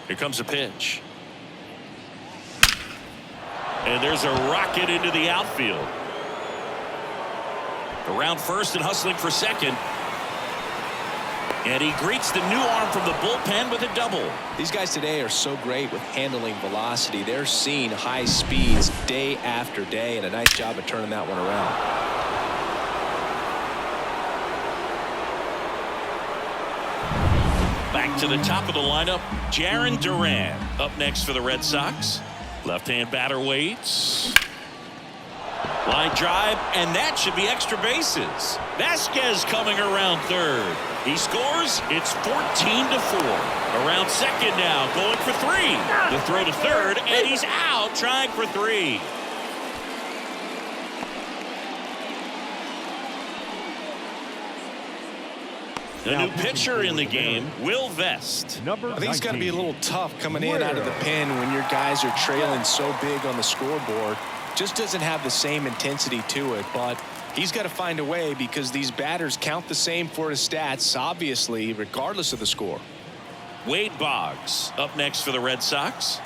Here comes a pitch. And there's a rocket into the outfield. Around first and hustling for second. And he greets the new arm from the bullpen with a double. These guys today are so great with handling velocity. They're seeing high speeds day after day, and a nice job of turning that one around. Back to the top of the lineup, Jarren Duran up next for the Red Sox. Left-hand batter waits. Line drive, and that should be extra bases. Vasquez coming around third. He scores. It's 14-4. Around second now, going for three. The throw to third, and he's out trying for three. The new pitcher in the game, Will Vest. I think it's got to be a little tough coming in out of the pen when your guys are trailing so big on the scoreboard. Just doesn't have the same intensity to it, but he's got to find a way because these batters count the same for his stats, obviously, regardless of the score. Wade Boggs up next for the Red Sox.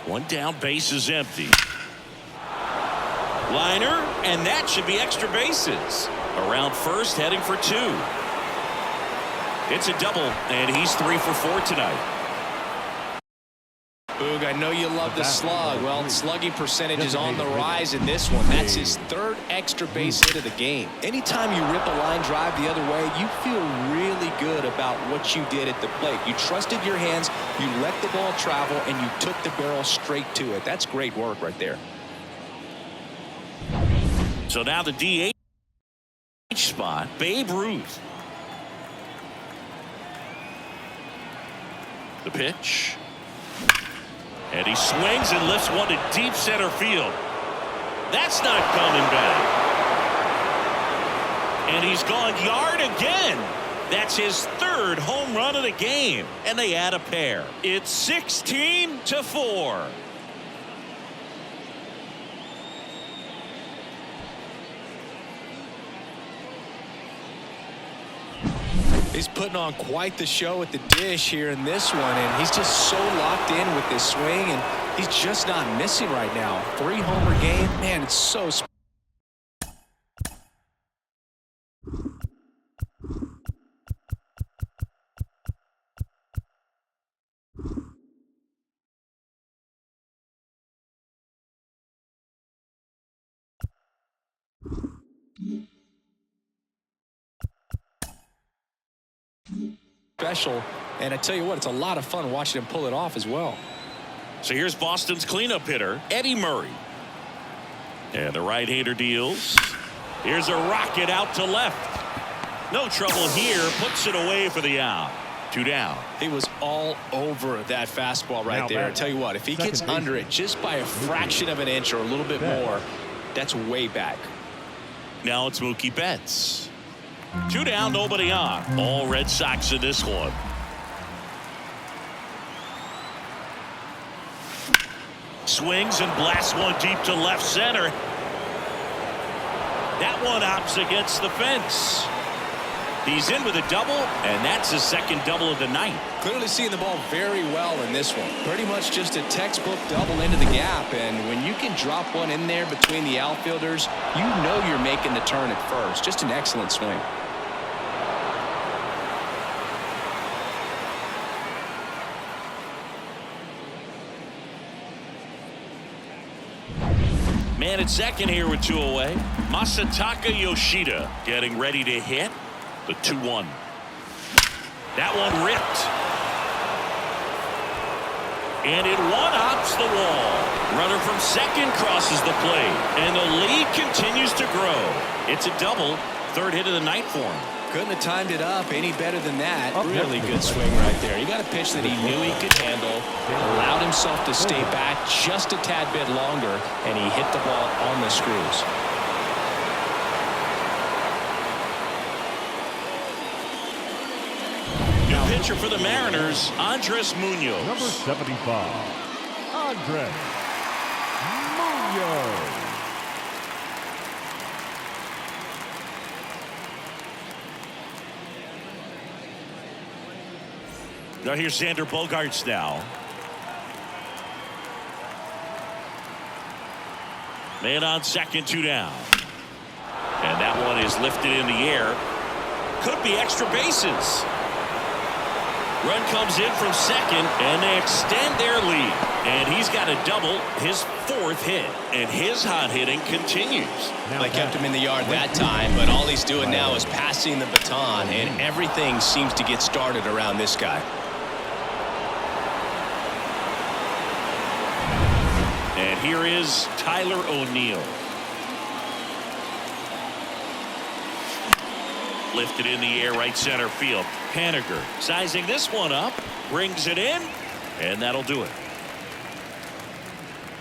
One down, base is empty. Liner, and that should be extra bases. Around first, heading for two. It's a double, and he's 3 for 4 tonight. Boog, I know you love the slug. Well, slugging percentage is on the rise in this one. That's his third extra base hit of the game. Anytime you rip a line drive the other way, you feel really good about what you did at the plate. You trusted your hands, you let the ball travel, and you took the barrel straight to it. That's great work right there. So now the DH spot, Babe Ruth. The pitch. And he swings and lifts one to deep center field. That's not coming back. And he's gone yard again. That's his third home run of the game. And they add a pair. It's 16-4. He's putting on quite the show at the dish here in this one, and he's just so locked in with this swing, and he's just not missing right now. 3-homer game, man, it's so special, and I tell you what, it's a lot of fun watching him pull it off as well. So here's Boston's cleanup hitter, Eddie Murray. And the right-hander deals. Here's a rocket out to left. No trouble here, puts it away for the out. 2 down. He was all over that fastball right there. I tell you what, if he gets under it just by a fraction of an inch or a little bit more, that's way back. Now it's Mookie Betts. 2 down, nobody on. All Red Sox in this one. Swings and blasts one deep to left center. That one hops against the fence. He's in with a double, and that's his second double of the night. Clearly seeing the ball very well in this one. Pretty much just a textbook double into the gap, and when you can drop one in there between the outfielders, you know you're making the turn at first. Just an excellent swing. Man at second here with 2 away. Masataka Yoshida getting ready to hit. The 2-1. That one ripped. And it one-hops the wall. Runner from second crosses the plate. And the lead continues to grow. It's a double. Third hit of the night for him. Couldn't have timed it up any better than that. Really good swing right there. He got a pitch that he knew he could handle, allowed himself to stay back just a tad bit longer, and he hit the ball on the screws. New pitcher for the Mariners, Andres Munoz. Number 75, Andres Munoz. Now here's Xander Bogaerts now. Man on second, 2 down. And that one is lifted in the air. Could be extra bases. Run comes in from second, and they extend their lead. And he's got a double, his 4th hit. And his hot hitting continues. They kept him in the yard that time, but all he's doing now is passing the baton, and everything seems to get started around this guy. And here is Tyler O'Neill. Lifted in the air, right center field. Haniger sizing this one up, brings it in, and that'll do it.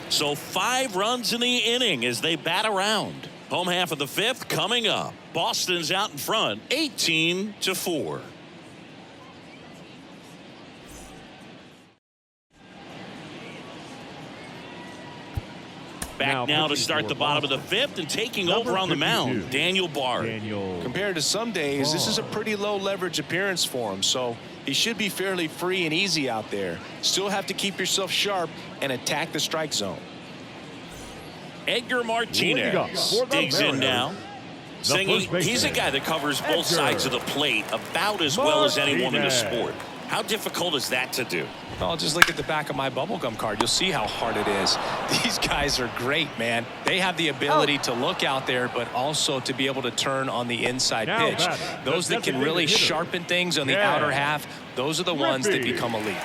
So 5 runs in the inning as they bat around. Home half of the 5th coming up. Boston's out in front, 18-4. Back now to start the bottom of the 5th, and taking over on the mound, Daniel Bard. Compared to some days, this is a pretty low leverage appearance for him, so he should be fairly free and easy out there. Still have to keep yourself sharp and attack the strike zone. Edgar Martinez digs in now. Singing, he's a guy that covers both sides of the plate about as well as anyone in the sport. How difficult is that to do? Oh, just look at the back of my bubblegum card. You'll see how hard it is. These guys are great, man. They have the ability to look out there, but also to be able to turn on the inside pitch. Those that can really sharpen things on the outer half, those are the ones that become elite.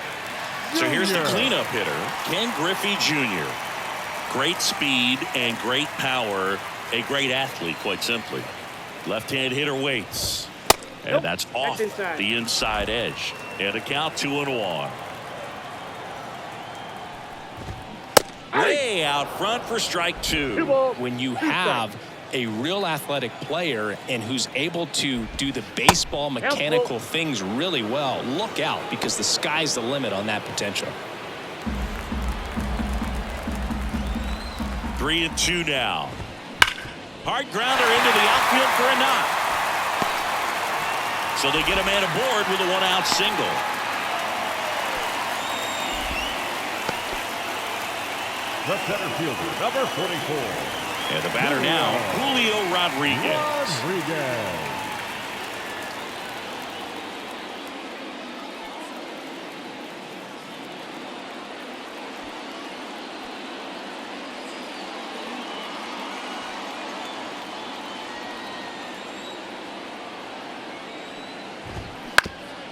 So here's the cleanup hitter, Ken Griffey Jr. Great speed and great power. A great athlete, quite simply. Left-hand hitter waits. And that's off the inside edge. And a count 2-1. Way out front for strike 2. When you have a real athletic player and who's able to do the baseball mechanical things really well, look out, because the sky's the limit on that potential. 3-2 now. Hard grounder into the outfield for a knock. So they get a man aboard with a 1-out single. The center fielder, number 44. And the batter now, Julio Rodriguez.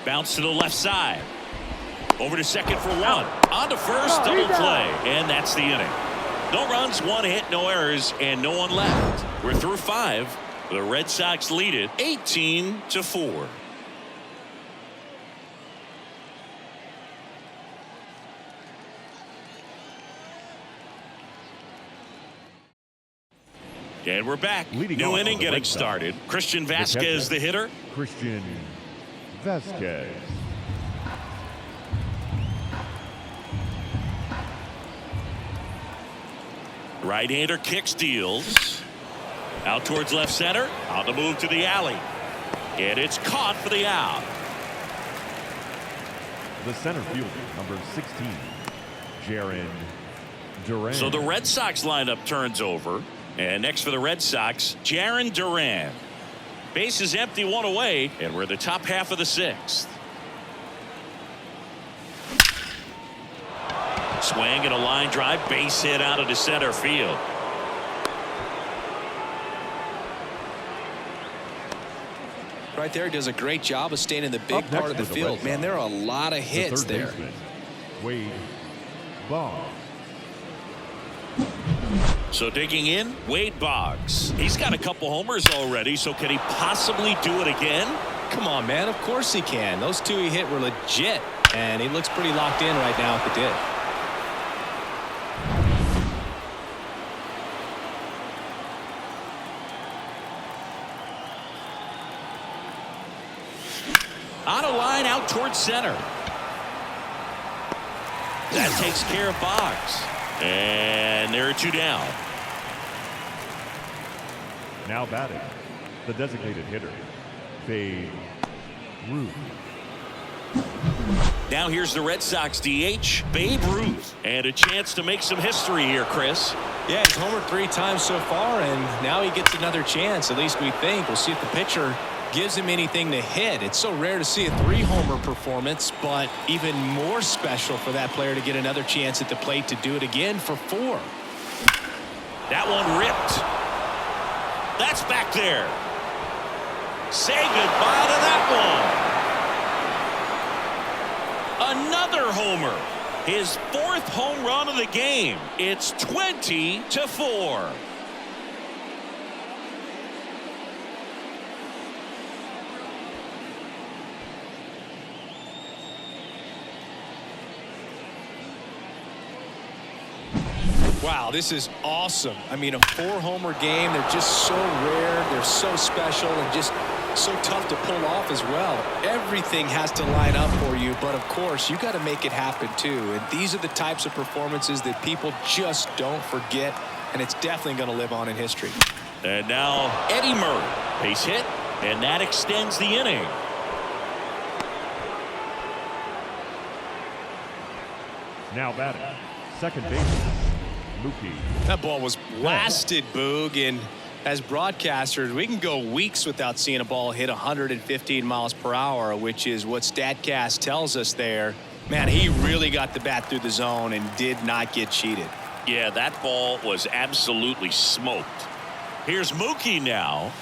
Bounce to the left side. Over to second for 1. On to first, double play. And that's the inning. No runs, 1 hit, no errors, and no one left. We're through 5. The Red Sox lead it 18-4. And we're back. New inning getting started. Christian Vasquez, the hitter. Christian Vasquez. Right-hander kicks, deals. Out towards left center. On the move to the alley. And it's caught for the out. The center fielder, number 16, Jaron Duran. So the Red Sox lineup turns over. And next for the Red Sox, Jaron Duran. Base is empty, 1 away, and we're the top half of the 6th. Swing and a line drive, base hit out into center field. Right there, does a great job of staying in the big part of the field. Man, there are a lot of hits there. Wade Boggs. So digging in, Wade Boggs. He's got a couple homers already, so can he possibly do it again? Come on, man. Of course he can. Those 2 he hit were legit, and he looks pretty locked in right now at the dig. On a line out towards center. That takes care of Boggs. And there are 2 down. Now batting, the designated hitter, Babe Ruth. Now here's the Red Sox DH, Babe Ruth. And a chance to make some history here, Chris. Yeah, he's homered 3 times so far, and now he gets another chance, at least we think. We'll see if the pitcher gives him anything to hit. It's so rare to see a 3-homer performance, but even more special for that player to get another chance at the plate to do it again for 4. That one ripped. That's back there. Say goodbye to that one. Another homer. His 4th home run of the game. It's 20-4. Wow, this is awesome. I mean, a 4-homer game. They're just so rare. They're so special and just so tough to pull off as well. Everything has to line up for you, but of course, you got to make it happen too. And these are the types of performances that people just don't forget, and it's definitely going to live on in history. And now Eddie Murray. Base hit, and that extends the inning. Now batting, second baseman, Mookie. That ball was blasted, Boog, and as broadcasters, we can go weeks without seeing a ball hit 115 miles per hour, which is what StatCast tells us there. Man, he really got the bat through the zone and did not get cheated. Yeah, that ball was absolutely smoked. Here's Mookie now.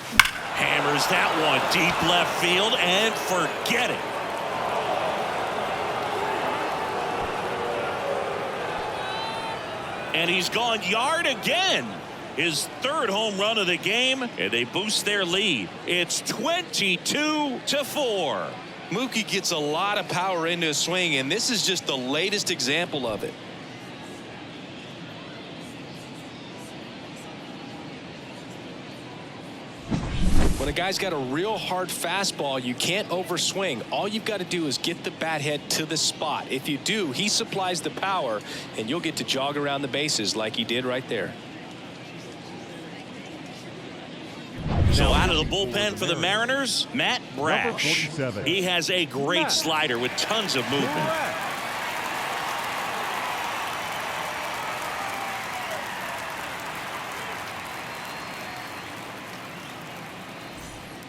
Hammers that one deep left field and forget it. And he's gone yard again. His 3rd home run of the game, and they boost their lead. It's 22-4. Mookie gets a lot of power into his swing, and this is just the latest example of it. When a guy's got a real hard fastball, you can't overswing. All you've got to do is get the bat head to the spot. If you do, he supplies the power, and you'll get to jog around the bases like he did right there. So out of the bullpen for the Mariners, Matt Brash. He has a great slider with tons of movement.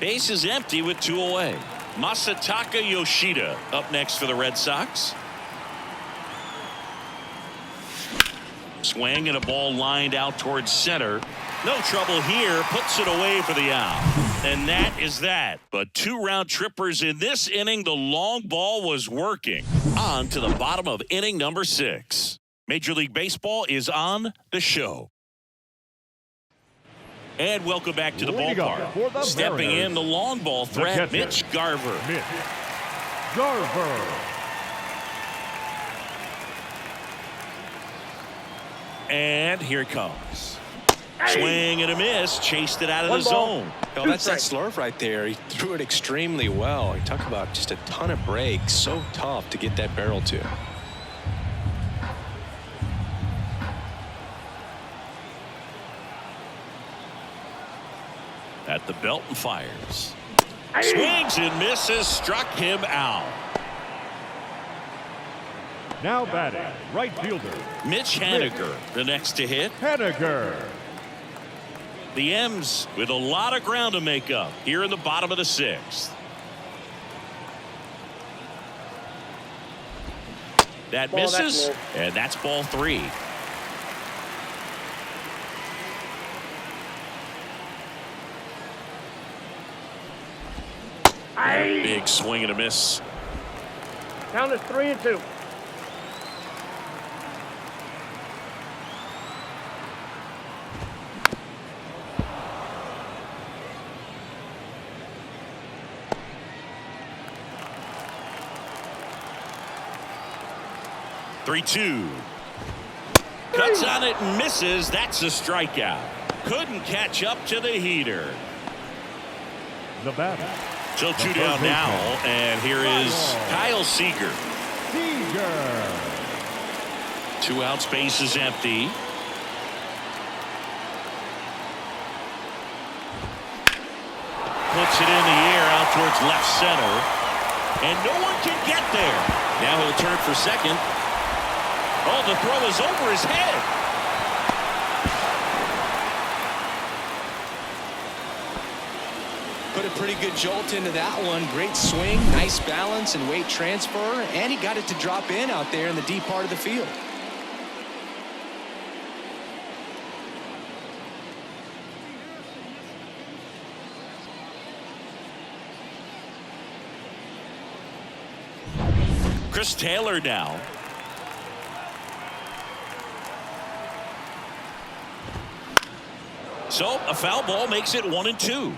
Base is empty with 2 away. Masataka Yoshida up next for the Red Sox. Swing and a ball lined out towards center. No trouble here. Puts it away for the out. And that is that. But 2 round trippers in this inning. The long ball was working. On to the bottom of inning number 6. Major League Baseball is on the show. And welcome back to the ballpark. Stepping in the long ball threat, Mitch Garver. And here it comes. Swing and a miss. Chased it out of the zone. Oh, that's that slurve right there. He threw it extremely well. You talk about just a ton of breaks. So tough to get that barrel to. At the belt and fires. Swings and misses. Struck him out. Now batting, right fielder, Mitch Haniger, the next to hit. The M's with a lot of ground to make up here in the bottom of the 6th. That misses, and that's ball 3. Big swing and a miss. Count is 3-2. Three-two. Cuts on it and misses. That's a strikeout. Couldn't catch up to the heater. The batter. So 2 down now, and here is Kyle Seager. 2 outs, base is empty. Puts it in the air out towards left center, and no one can get there. Now he'll turn for second. Oh, the throw is over his head. Put a pretty good jolt into that one. Great swing, nice balance and weight transfer, and he got it to drop in out there in the deep part of the field. Chris Taylor now. So a foul ball makes it 1-2.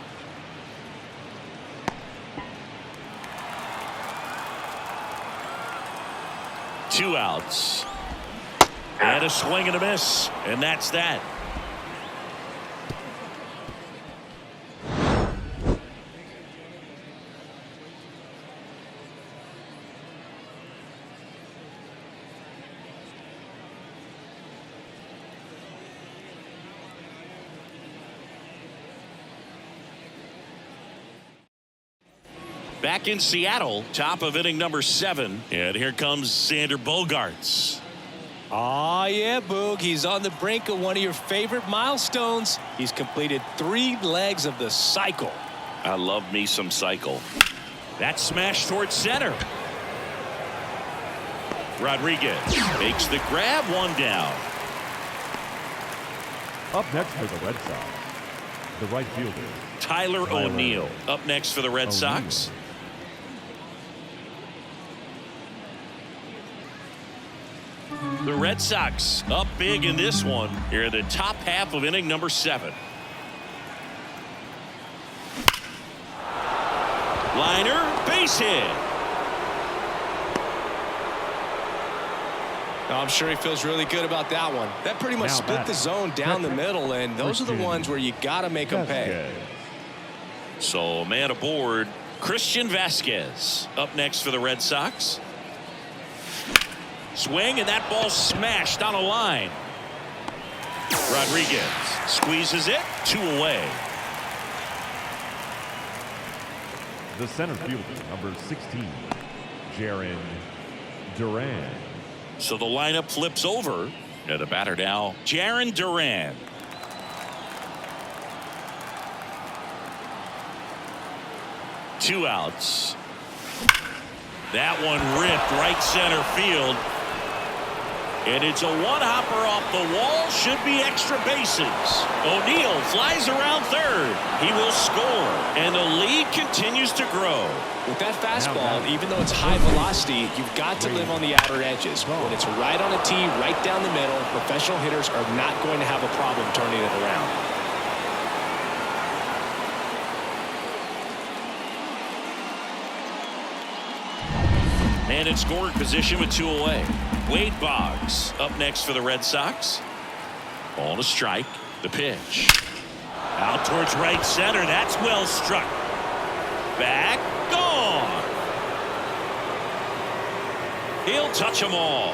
Two outs. And a swing and a miss. And that's that. Back in Seattle, top of inning number 7. And here comes Xander Bogaerts. Oh, yeah, Boog. He's on the brink of one of your favorite milestones. He's completed 3 legs of the cycle. I love me some cycle. That smash towards center. Rodriguez makes the grab, 1 down. Up next for the Red Sox, the right fielder, Tyler O'Neill up next for the Red Sox. The Red Sox up big in this one here in the top half of inning number 7. Liner, base hit. I'm sure he feels really good about that one. That pretty much split the zone down the middle, and those are the ones where you got to make them pay. So man aboard, Christian Vasquez up next for the Red Sox. Swing, and that ball smashed on a line. Rodriguez squeezes it, 2 away. The center fielder, number 16, Jarren Duran. So the lineup flips over. And the batter now, Jarren Duran. Two outs. That one ripped right center field. And it's a one-hopper off the wall. Should be extra bases. O'Neill flies around third. He will score. And the lead continues to grow. With that fastball, even though it's high velocity, you've got to live on the outer edges. When it's right on a tee, right down the middle, professional hitters are not going to have a problem turning it around. Man in scoring position with 2 away. Wade Boggs up next for the Red Sox. Ball to strike. The pitch. Out towards right center. That's well struck. Back. Gone. He'll touch them all.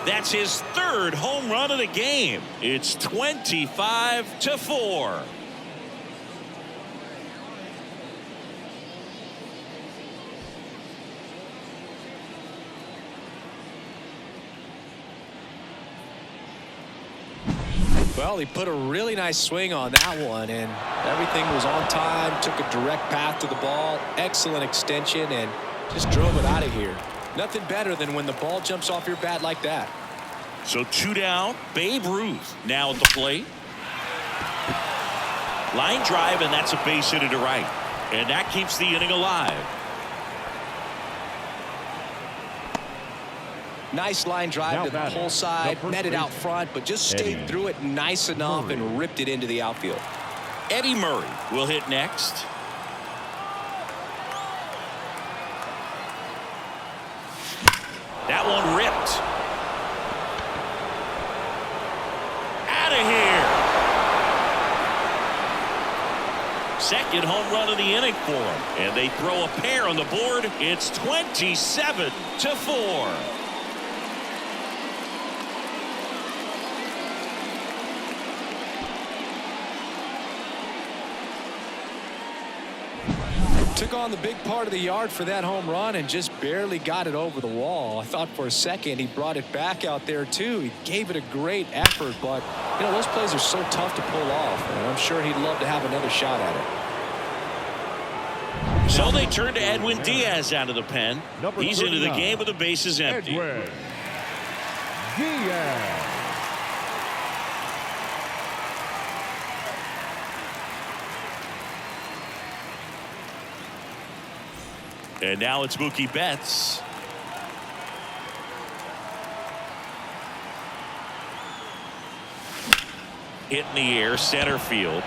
That's his 3rd home run of the game. It's 25-4. Well, he put a really nice swing on that one, and everything was on time, took a direct path to the ball, excellent extension, and just drove it out of here. Nothing better than when the ball jumps off your bat like that. So 2 down. Babe Ruth now at the plate. Line drive, and that's a base hit to right. And that keeps the inning alive. Nice line drive to the pull side, met it out front, but just stayed through it nice enough and ripped it into the outfield. Eddie Murray will hit next. That one ripped. Out of here. Second home run of the inning for him. And they throw a pair on the board. It's 27-4. Took on the big part of the yard for that home run and just barely got it over the wall. I thought for a second he brought it back out there too. He gave it a great effort, but you know, those plays are so tough to pull off, and I'm sure he'd love to have another shot at it. So they turn to Edwin Diaz out of the pen. He's into the game with the bases empty. Edwin Diaz. And now it's Mookie Betts. Hit in the air, center field.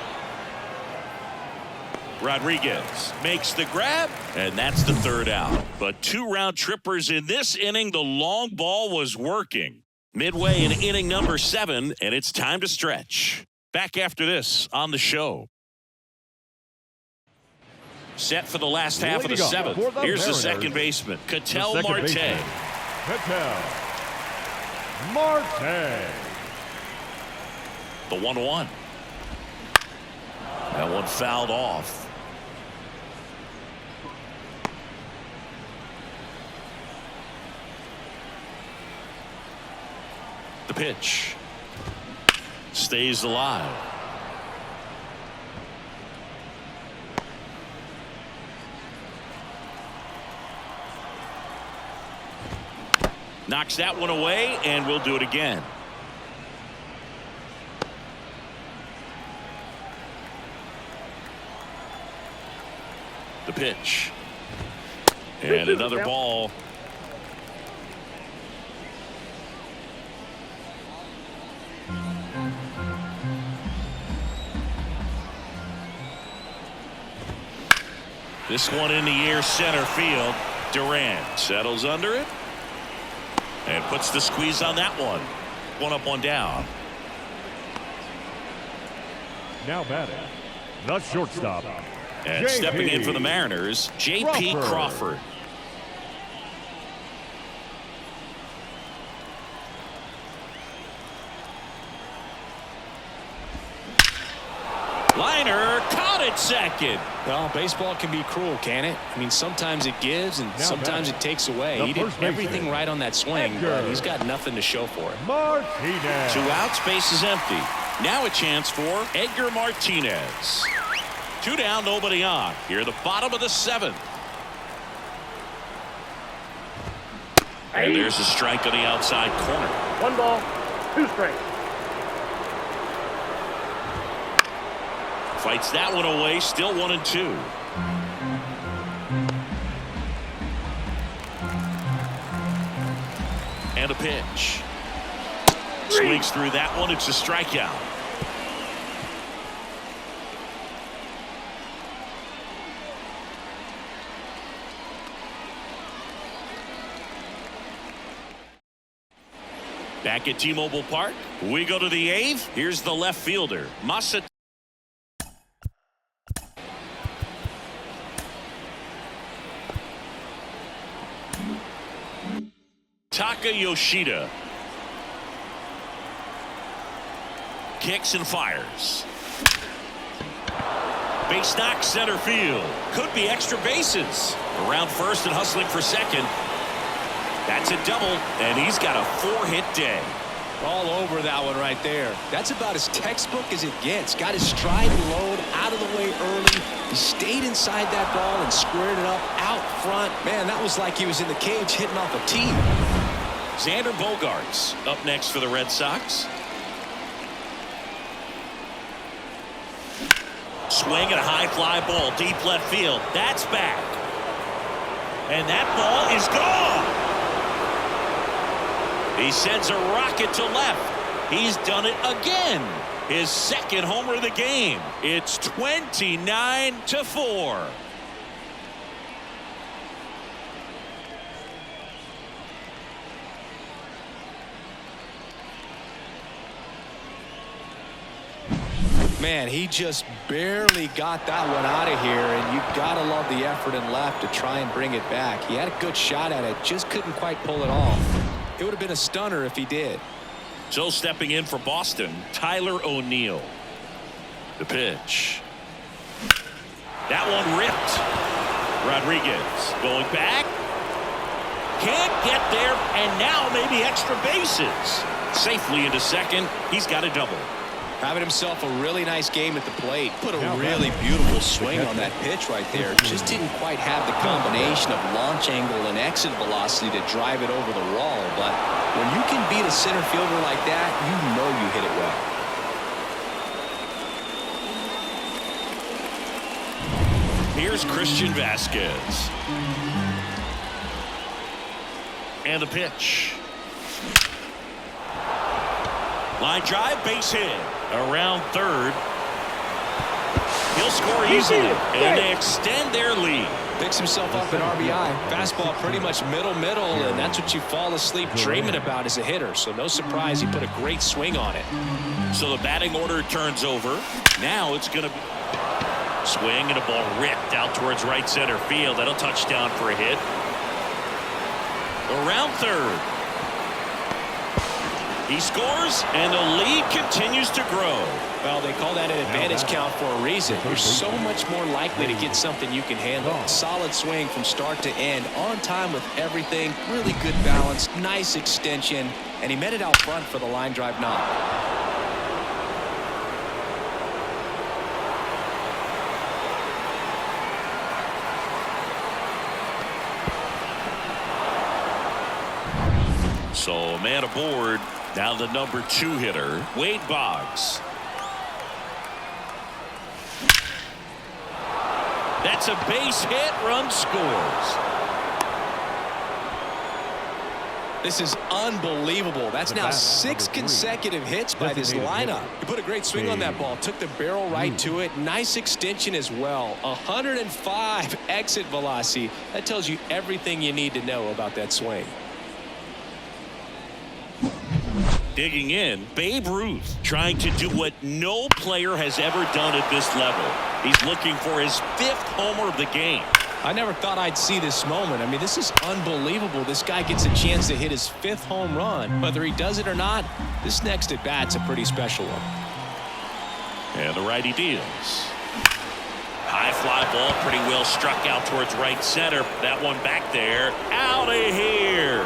Rodriguez makes the grab, and that's the third out. But 2 round trippers in this inning. The long ball was working. Midway in inning number 7, and it's time to stretch. Back after this on the show. Set for the last half of the 7th. Here's the second baseman, Ketel Marte. Ketel Marte. The 1-1. That one fouled off. The pitch stays alive. Knocks that one away, and we'll do it again. The pitch. And another ball. This one in the air, center field. Durant settles under it and puts the squeeze on that one. 1 up, 1 down. Now batting, the shortstop. And stepping in for the Mariners, J.P. Crawford. Liner caught at second. Well, baseball can be cruel, can it? I mean, sometimes it gives and sometimes it takes away. He did everything right on that swing, but he's got nothing to show for it. Martinez. 2 outs, base is empty. Now a chance for Edgar Martinez. 2 down, nobody on. Here at the bottom of the 7th. And there's a strike on the outside corner. 1 ball, 2 strikes. Fights that one away, still 1-2. And a pitch. Swings through that one. It's a strikeout. Back at T-Mobile Park, we go to the 8th. Here's the left fielder, Taka Yoshida. Kicks and fires. Base knock, center field. Could be extra bases. Around first and hustling for second. That's a double, and he's got a 4-hit day. All over that one right there. That's about as textbook as it gets. Got his stride and load out of the way early. He stayed inside that ball and squared it up out front. Man, that was like he was in the cage hitting off a tee. Xander Bogaerts up next for the Red Sox. Swing and a high fly ball deep left field. That's back. And that ball is gone. He sends a rocket to left. He's done it again. His 2nd homer of the game. It's 29-4. Man, he just barely got that one out of here, and you gotta love the effort in left to try and bring it back. He had a good shot at it, just couldn't quite pull it off. It would have been a stunner if he did. So stepping in for Boston, Tyler O'Neill. The pitch. That one ripped. Rodriguez going back. Can't get there, and now maybe extra bases. Safely into second. He's got a double. Having himself a really nice game at the plate. Put a really beautiful swing on that pitch right there. Just didn't quite have the combination of launch angle and exit velocity to drive it over the wall. But when you can beat a center fielder like that, you know you hit it well. Here's Christian Vasquez. And the pitch. Line drive, base hit. Around third. He'll score easily, and they extend their lead. Picks himself up at RBI. Fastball pretty much middle, and that's what you fall asleep dreaming about as a hitter. So no surprise he put a great swing on it. So the batting order turns over. Now it's going to be swing and a ball ripped out towards right center field. That'll touchdown for a hit. Around third. He scores, and the lead continues to grow. Well, they call that an advantage count for a reason. You're so much more likely to get something you can handle. Solid swing from start to end, on time with everything, really good balance, nice extension, and he met it out front for the line drive knock. So a man aboard. Now the number 2 hitter, Wade Boggs. That's a base hit. Run scores. This is unbelievable. That's now 6 consecutive hits by this lineup. He put a great swing on that ball. Took the barrel right to it. Nice extension as well. 105 exit velocity. That tells you everything you need to know about that swing. Digging in, Babe Ruth trying to do what no player has ever done at this level. He's looking for his 5th homer of the game. I never thought I'd see this moment. I mean, this is unbelievable. This guy gets a chance to hit his 5th home run. Whether he does it or not, this next at bat's a pretty special one. And the righty deals. High fly ball, pretty well struck out towards right center. That one back there, out of here.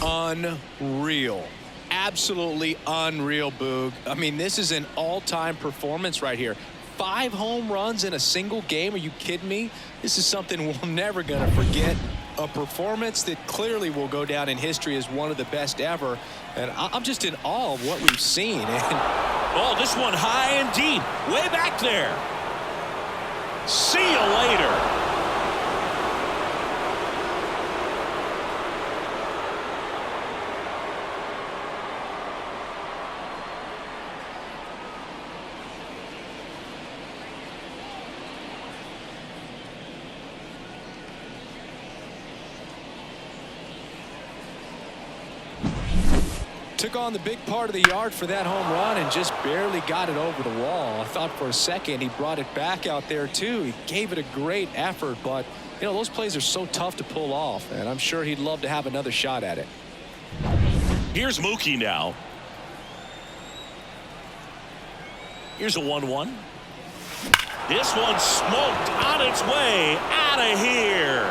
Unreal. Absolutely unreal, Boog. I mean, this is an all-time performance right here. 5 home runs in a single game. Are you kidding me? This is something we're never going to forget. A performance that clearly will go down in history as one of the best ever. And I'm just in awe of what we've seen. Oh, this one high and deep. Way back there. See you later. Took on the big part of the yard for that home run and just barely got it over the wall. I thought for a second he brought it back out there too. He gave it a great effort, but you know, those plays are so tough to pull off, and I'm sure he'd love to have another shot at it. Here's Mookie now. Here's a 1-1. This one smoked on its way out of here.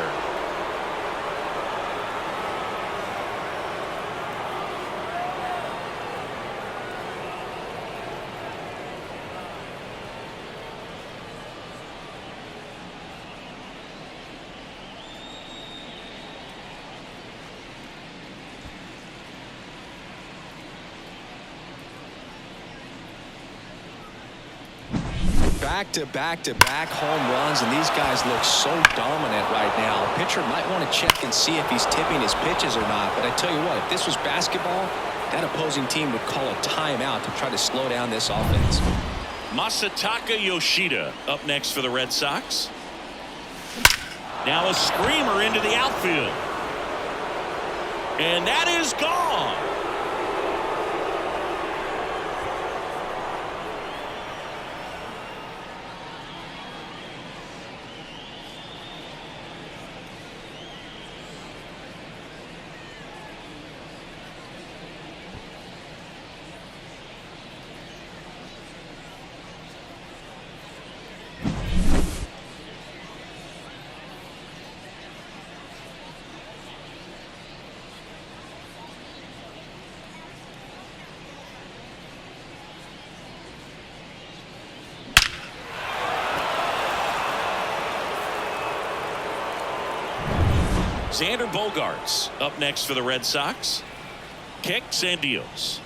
Back-to-back home runs, and these guys look so dominant right now. Pitcher might want to check and see if he's tipping his pitches or not, but I tell you what, if this was basketball, that opposing team would call a timeout to try to slow down this offense. Masataka Yoshida up next for the Red Sox. Now a screamer into the outfield. And that is gone. Xander Bogaerts up next for the Red Sox. Kicks and deals.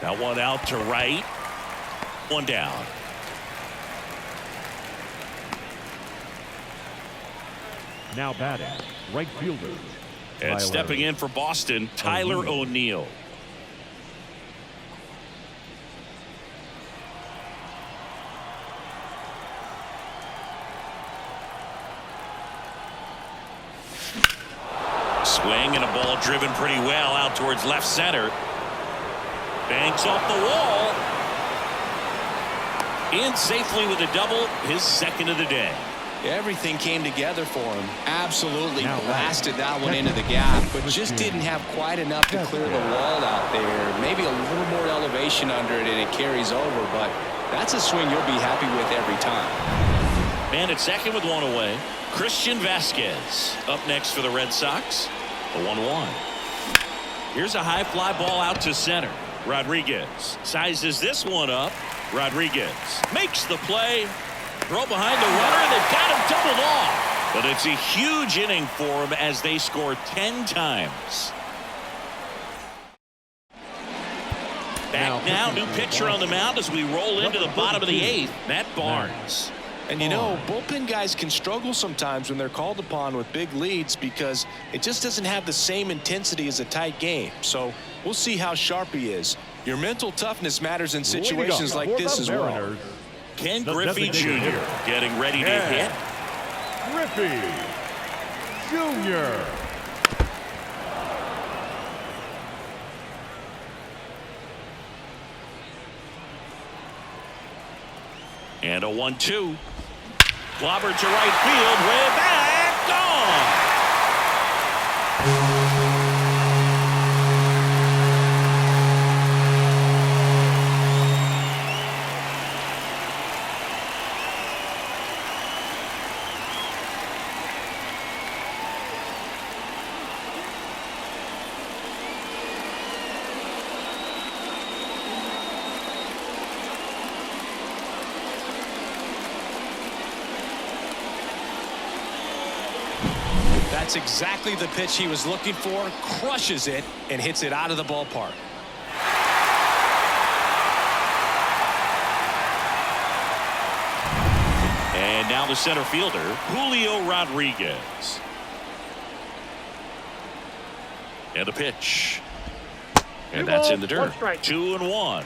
That one out to right. One down. Now batting, right fielder. And stepping in for Boston, Tyler O'Neill. Swing and a ball driven pretty well out towards left center. Banks off the wall. In safely with a double, his second of the day. Everything came together for him. Absolutely blasted that one into the gap, but just didn't have quite enough to clear the wall out there. Maybe a little more elevation under it and it carries over, but that's a swing you'll be happy with every time. Man at second with one away. Christian Vasquez up next for the Red Sox. The 1-1. Here's a high fly ball out to center. Rodriguez sizes this one up. Rodriguez makes the play. Throw behind the runner, and they've got him doubled off. But it's a huge inning for him as they score 10 times. Back now, new pitcher on the mound as we roll into the bottom of the 8th. Matt Barnes. And you know, bullpen guys can struggle sometimes when they're called upon with big leads because it just doesn't have the same intensity as a tight game. So we'll see how sharp he is. Your mental toughness matters in situations like this as well. Ken Griffey Jr. getting ready to hit. Griffey Jr. And a 1-2. Clobbered to right field. Way back. Gone. That's exactly the pitch he was looking for. Crushes it and hits it out of the ballpark. And now the center fielder, Julio Rodriguez. And a pitch. And that's in the dirt. 2-1.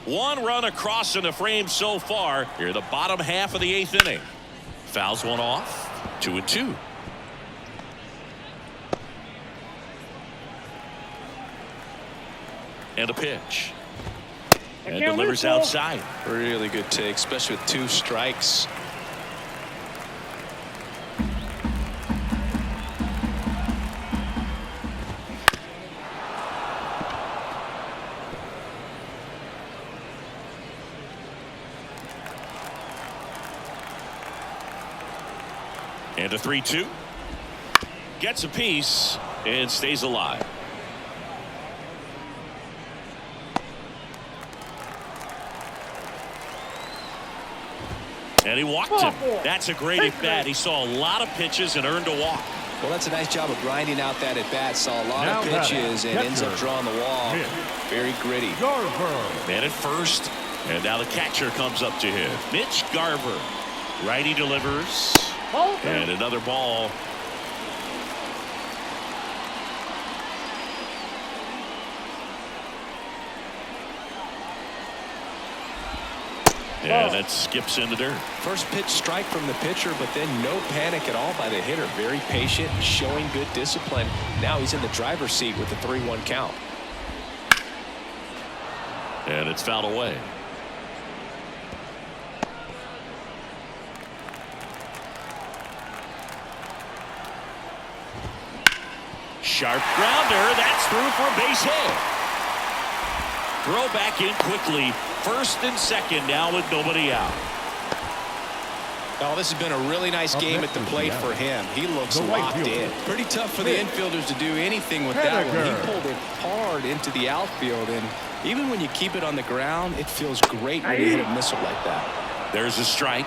One run across in the frame so far here, the bottom half of the 8th inning. Fouls one off. 2-2. And a pitch. And delivers outside. Really good take, especially with 2 strikes. And a 3-2. Gets a piece and stays alive. And he walked him. That's a great at bat. He saw a lot of pitches and earned a walk. Well, that's a nice job of grinding out that at bat. Saw a lot of pitches and ends up drawing the wall. Very gritty. Man at first. And now the catcher comes up to him. Mitch Garver. Righty delivers. And another ball. And it skips in the dirt. First pitch strike from the pitcher, but then no panic at all by the hitter. Very patient, showing good discipline. Now he's in the driver's seat with the 3-1 count. And it's fouled away. Sharp grounder. That's through for a base hit. Throw back in quickly. First and second now with nobody out. Oh, this has been a really nice game at the plate for him. He looks locked in. Pretty tough for the infielders to do anything with that one. He pulled it hard into the outfield, and even when you keep it on the ground, it feels great when you hit a missile like that. There's a strike.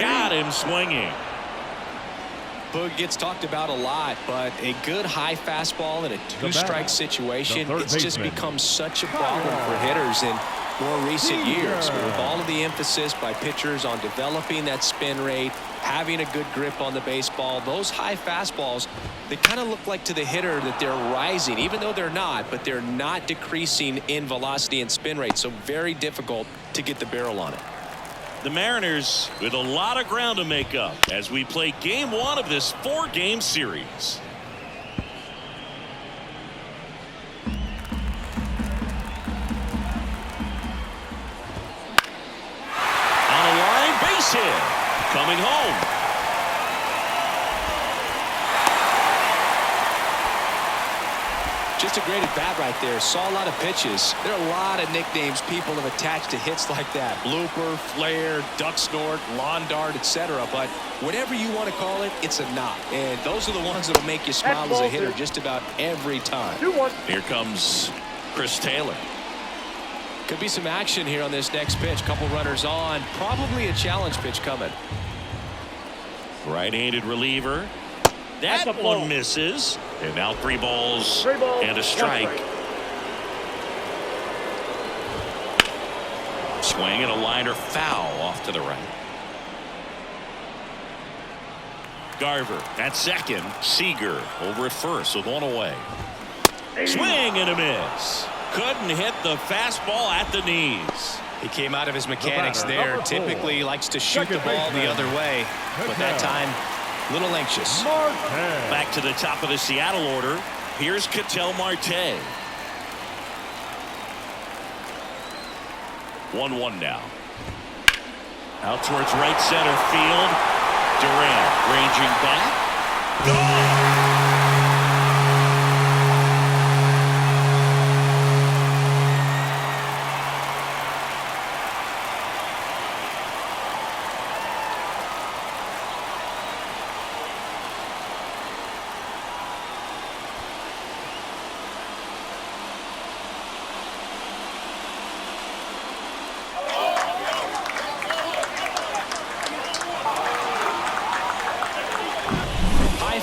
Got him swinging. Boog gets talked about a lot, but a good high fastball in a two-strike situation, it's just become such a problem for hitters in more recent years. With all of the emphasis by pitchers on developing that spin rate, having a good grip on the baseball, those high fastballs, they kind of look like to the hitter that they're rising, even though they're not, but they're not decreasing in velocity and spin rate, so very difficult to get the barrel on it. The Mariners with a lot of ground to make up as we play game one of this 4-game series. On a line, base hit. Coming home. Just a great at-bat right there. Saw a lot of pitches. There are a lot of nicknames people have attached to hits like that. Blooper, flare, duck snort, lawn dart, etc. But whatever you want to call it, it's a knock. And those are the ones that will make you smile as a hitter just about every time. Here comes Chris Taylor. Could be some action here on this next pitch. Couple runners on. Probably a challenge pitch coming. Right-handed reliever. That one misses. And now 3 balls and a strike. Swing and a liner foul off to the right. Garver at second. Seager over at first with 1 away. Swing and a miss. Couldn't hit the fastball at the knees. He came out of his mechanics there. Typically likes to shoot the ball the other way, but that time a little anxious. Back to the top of the Seattle order. Here's Ketel Marte. 1-1 now. Out towards right center field. Durant ranging back. Gone!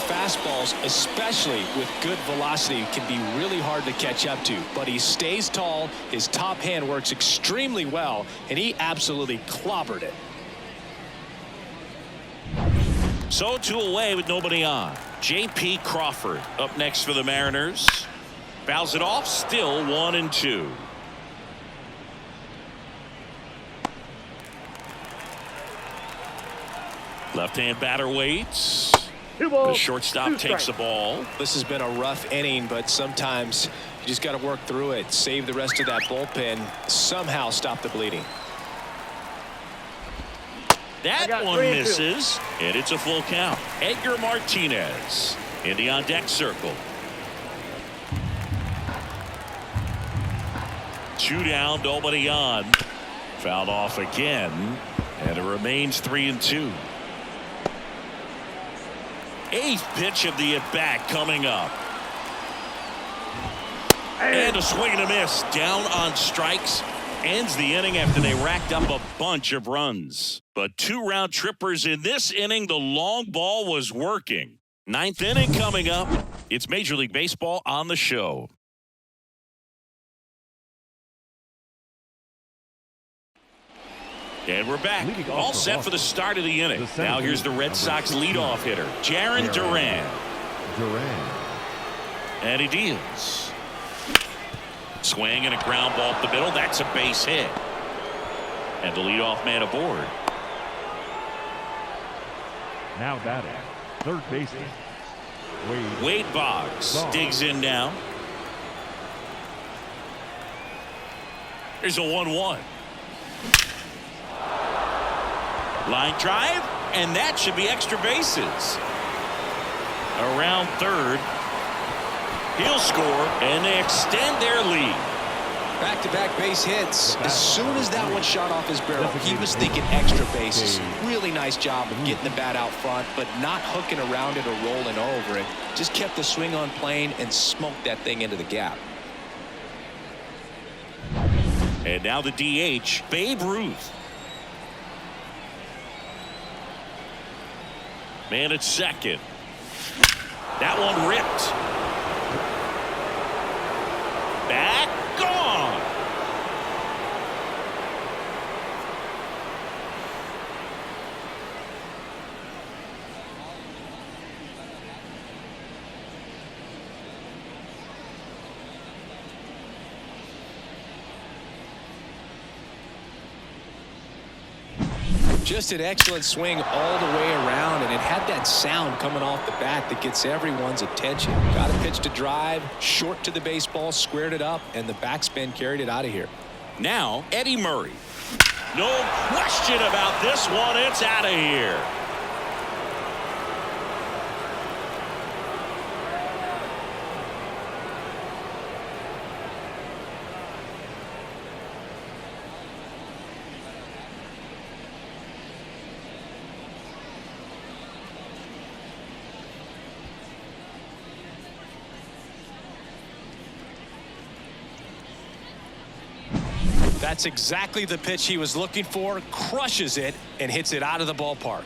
Fastballs, especially with good velocity, can be really hard to catch up to, but he stays tall. His top hand works extremely well, and he absolutely clobbered it. So 2 away with nobody on. J.P. Crawford up next for the Mariners. Fouls it off, still 1-2. Left-hand batter waits. The shortstop takes the ball. This has been a rough inning, but sometimes you just got to work through it, save the rest of that bullpen, somehow stop the bleeding. That one misses, and it's a full count. Edgar Martinez in the on-deck circle. 2 down, nobody on. Fouled off again, and it remains 3-2. 8th pitch of the at-bat coming up. And a swing and a miss. Down on strikes. Ends the inning after they racked up a bunch of runs. But 2 round trippers in this inning. The long ball was working. 9th inning coming up. It's Major League Baseball on the show. And we're back. All set for the start of the inning. Now here's the Red Sox leadoff hitter, Jarren Duran. And he deals. Swing and a ground ball up the middle. That's a base hit. And the leadoff man aboard. Now batting, third baseman, Wade Boggs digs in now. Here's a 1-1. Line drive, and that should be extra bases. Around third. He'll score, and they extend their lead. Back-to-back base hits. As soon as that one shot off his barrel, he was thinking extra bases. Really nice job of getting the bat out front, but not hooking around it or rolling over it. Just kept the swing on plane and smoked that thing into the gap. And now the DH, Babe Ruth. Man at second. That one ripped. Back, gone. Just an excellent swing all the way around, and it had that sound coming off the bat that gets everyone's attention. Got a pitch to drive, short to the baseball, squared it up, and the backspin carried it out of here. Now Eddie Murray. No question about this one. It's out of here. That's exactly the pitch he was looking for. Crushes it and hits it out of the ballpark.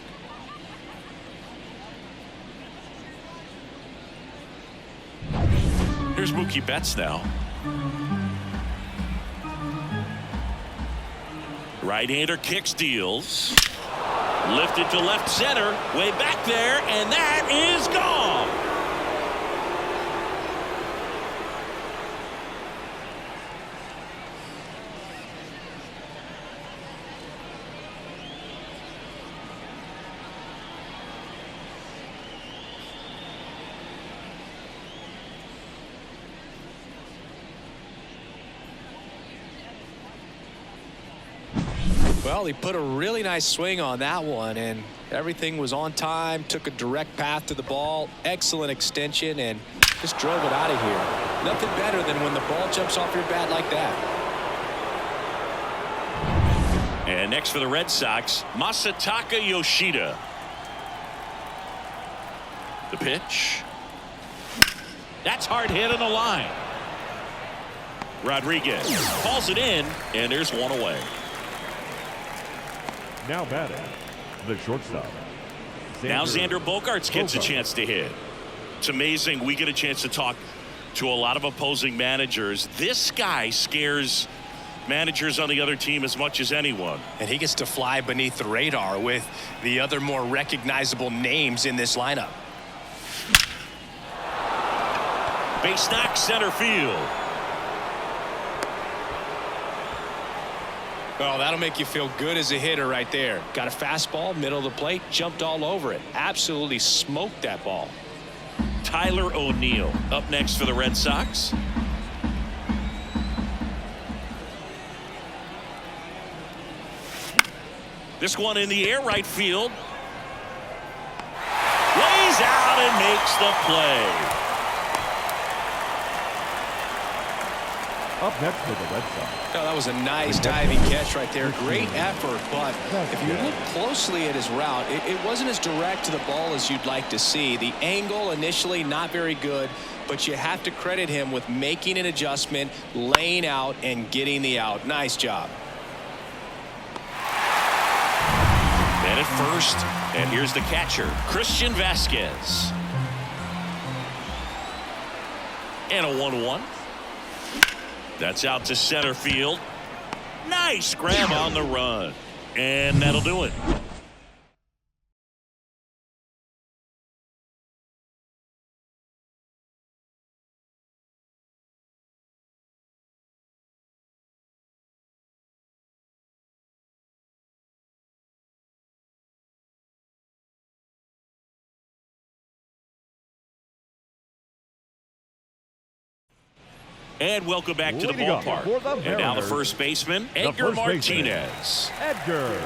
Here's Mookie Betts now. Right-hander kicks, deals. Lifted to left center. Way back there, and that is gone. Well, he put a really nice swing on that one, and everything was on time. Took a direct path to the ball. Excellent extension, and just drove it out of here. Nothing better than when the ball jumps off your bat like that. And next for the Red Sox, Masataka Yoshida. The pitch. That's hard hit on the line. Rodriguez calls it in, and there's one away. Now batting, the shortstop. Now Xander Bogaerts gets a chance to hit. It's amazing. We get a chance to talk to a lot of opposing managers. This guy scares managers on the other team as much as anyone. And he gets to fly beneath the radar with the other more recognizable names in this lineup. Base knock, center field. Well, that'll make you feel good as a hitter right there. Got a fastball, middle of the plate, jumped all over it. Absolutely smoked that ball. Tyler O'Neill up next for the Red Sox. This one in the air, right field. Lays out and makes the play. Up next for the Red Sox. Oh, that was a nice diving catch right there. Great effort, but if you look closely at his route, it wasn't as direct to the ball as you'd like to see. The angle initially not very good, but you have to credit him with making an adjustment, laying out, and getting the out. Nice job. Man at first, and here's the catcher, Christian Vasquez. And a 1-1. That's out to center field. Nice grab on the run. And that'll do it. And welcome back to the ballpark. And now the first baseman, Edgar Martinez. Edgar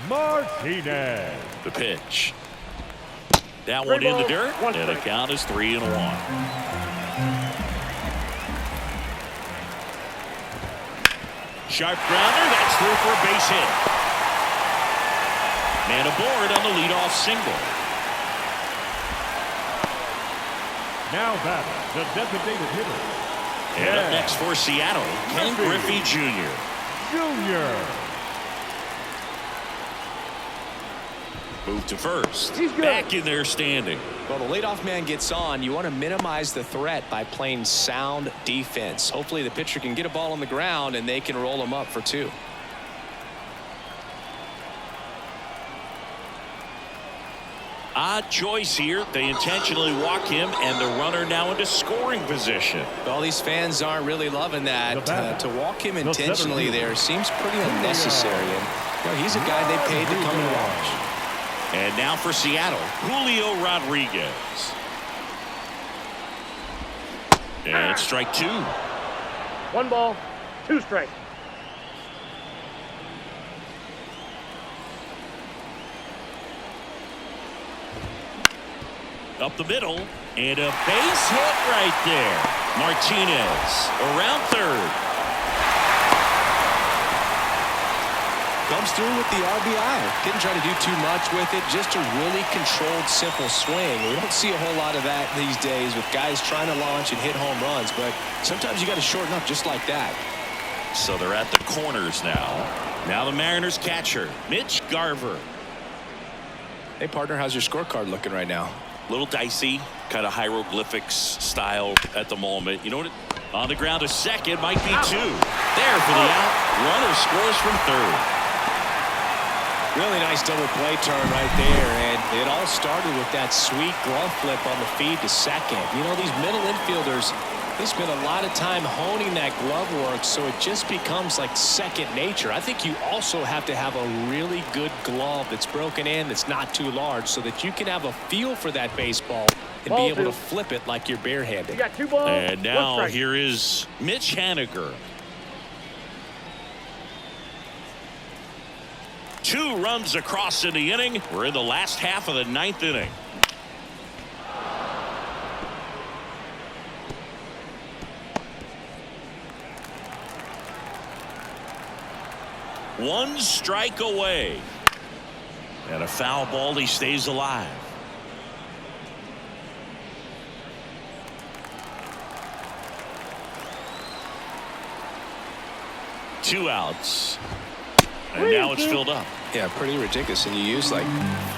Martinez. The pitch. That one in the ball, dirt, one and the strike. count is 3-1. Sharp grounder, that's through for a base hit. Man aboard on the leadoff single. Now batting, the designated hitter. And up next for Seattle, Ken Griffey Jr. Junior. Move to first. He's good. Back in there standing. Well, the leadoff man gets on. You want to minimize the threat by playing sound defense. Hopefully the pitcher can get a ball on the ground and they can roll him up for 2. Odd choice here. They intentionally walk him, and the runner now into scoring position. Well, these fans aren't really loving that. To walk him intentionally there seems pretty unnecessary. And he's a guy they paid to come and watch. And now for Seattle, Julio Rodriguez. And strike 2. 1 ball, 2 strikes. Up the middle, and a base hit right there. Martinez around third. Comes through with the RBI. Didn't try to do too much with it. Just a really controlled, simple swing. We don't see a whole lot of that these days with guys trying to launch and hit home runs. But sometimes you got to shorten up just like that. So they're at the corners now. Now the Mariners catcher, Mitch Garver. Hey, partner, how's your scorecard looking right now? Little dicey, kind of hieroglyphics style at the moment. You know what? On the ground to second, might be 2. There for the out. Runner scores from third. Really nice double play turn right there, and it all started with that sweet glove flip on the feed to second. You know, these middle infielders, they spend a lot of time honing that glove work, so it just becomes like second nature. I think you also have to have a really good glove that's broken in, that's not too large, so that you can have a feel for that baseball and be able to flip it like you're barehanded. You got 2 balls. And 1 now strike. here is Mitch Haniger. 2 runs across in the inning. We're in the last half of the 9th inning. One strike away. And a foul ball. He stays alive. Two outs. And now it's filled up. Yeah, pretty ridiculous. And you use like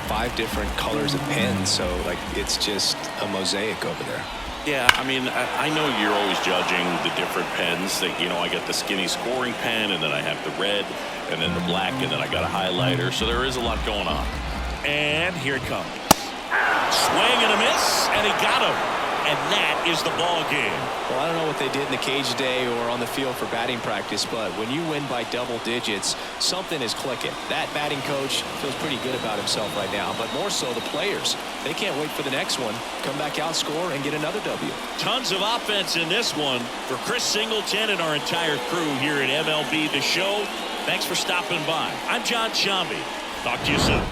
5 different colors of pens, so like it's just a mosaic over there. Yeah, I mean, I know you're always judging the different pens. That, you know, I got the skinny scoring pen, and then I have the red, and then the black, and then I got a highlighter. So there is a lot going on. And here it comes. Swing and a miss, and he got him. And that is the ball game. Well, I don't know what they did in the cage today or on the field for batting practice, but when you win by double digits, something is clicking. That batting coach feels pretty good about himself right now, but more so the players. They can't wait for the next one. Come back out, score, and get another W. Tons of offense in this one. For Chris Singleton and our entire crew here at MLB The Show, thanks for stopping by. I'm John Shambi. Talk to you soon.